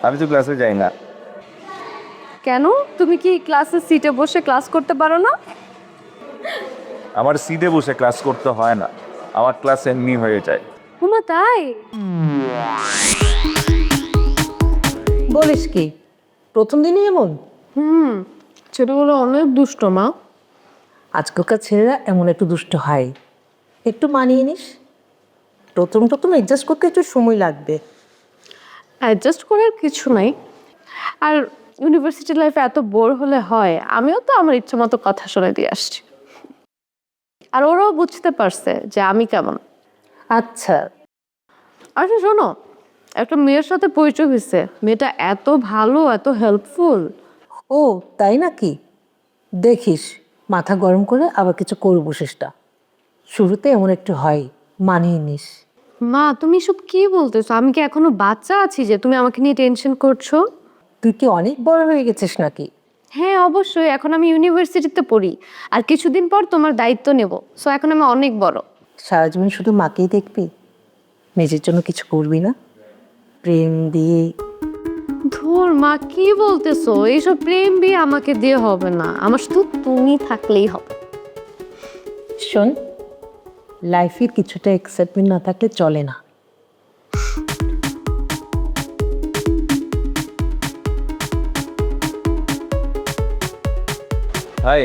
আমি তো ক্লাসে যাই না। কেন? তুমি কি ক্লাসের সিটে বসে ক্লাস করতে পারো না? আমার সিটে বসে ক্লাস করতে হয় না, আমার ক্লাস এমনি হয়ে যায়। হুমা তাই? বলিস কি প্রথম দিনই এমন? ছেলেগুলো অনেক দুষ্ট মা। আজকালকার ছেলেরা এমন একটু দুষ্ট হয়, একটু মানিয়ে নিস। প্রথম প্রথম অ্যাডজাস্ট করতে একটু সময় লাগবে। অ্যাডজাস্ট করার কিছু নাই। আর ইউনিভার্সিটি লাইফে এত বোর হলে হয়? আমিও তো আমার ইচ্ছে মতো কথা শুনে দিয়ে আসছি, আর ওরাও বুঝতে পারছে যে আমি কেমন। আচ্ছা, আচ্ছা শোনো, একটা মেয়ের সাথে পরিচয় হয়েছে, মেয়েটা এত ভালো, এত হেল্পফুল। ও তাই নাকি? দেখিস মাথা গরম করে আবার কিছু করব চেষ্টা। শুরুতে এমন একটু হয়, মানিয়ে নিস। মা তুমি সব কি বলতেছো? আমি কি এখনো বাচ্চা আছি যে তুমি আমাকে নিয়ে টেনশন করছো? তুই কি অনেক বড় হয়ে গেছিস নাকি? হ্যাঁ অবশ্যই, এখন আমি ইউনিভার্সিটিতে পড়ি, আর কিছুদিন পর তোমার দায়িত্ব নেব। সো এখন আমি অনেক বড়। সারা জীবন শুধু মাকেই দেখবি, নিজের জন্য কিছু করবি না? প্রেম দিয়ে ধুর মা, কি বলতেছো? এইসব প্রেম বিয়ে আমাকে দিয়ে হবে না, আমার শুধু তুমি থাকলেই হবে। শোন, লাইফে কিছুটা এক্সাইটমেন্ট না থাকলে চলে না। Hi,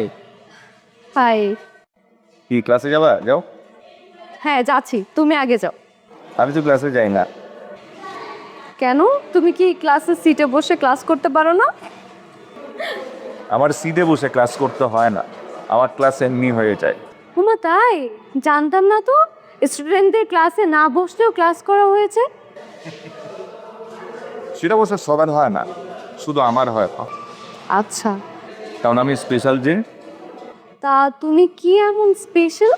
hi. কি ক্লাসে যাবা? যাও। হ্যাঁ যাচ্ছি, তুমি আগে যাও। আমি তো ক্লাসে যাই না। কেন? তুমি কি ক্লাসের সিটে বসে ক্লাস করতে পারো না? আমার সিটে বসে ক্লাস করতে হয় না, আমার ক্লাস এমনি হয়ে যায়। হুমা তাই? জানতাম না তো। স্টুডেন্টদের ক্লাসে না বসলেও ক্লাস করা হয়েছে। সেটা বসে সবার হয় না, শুধু আমার হয় না। আচ্ছা, কারণ আমি স্পেশাল যে। তা তুমি কি এমন স্পেশাল?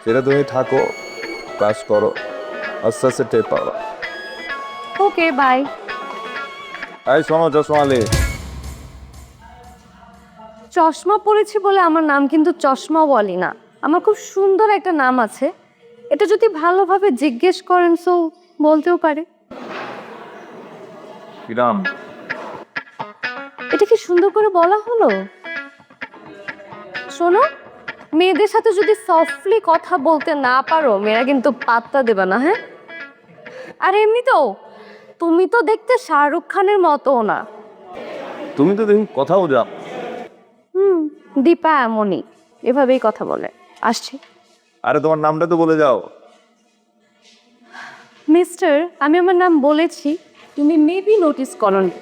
সেটা তুমি থাকো, ক্লাস করো, আস্তে আস্তে টের পাবো। Okay bye. এই শোনো জসমালি, চশমা পরেছি বলে আমার নাম কিন্তু চশমা বলি না, আমার খুব সুন্দর একটা নাম আছে। এটা যদি ভালোভাবে জিজ্ঞেস করেন সো বলতেও পারে। কিরাম? এটা কি সুন্দর করে বলা হলো? শোনো, মেয়েদের সাথে যদি সফটলি কথা বলতে না পারো, মেয়েরা কিন্তু পাত্তা দেবে না, হ্যাঁ? আর এমনিতেও তুমি তো দেখতে শাহরুখ খানের মতো না। তুমি তো দেখুন কথাও যাও। দীপা এমনই, এভাবেই কথা বলে। আসছি। আরে তোমার নামটা তো বলে যাও। মিস্টার, আমি আমার নাম বলেছি, তুমি মেবি নোটিস করনি।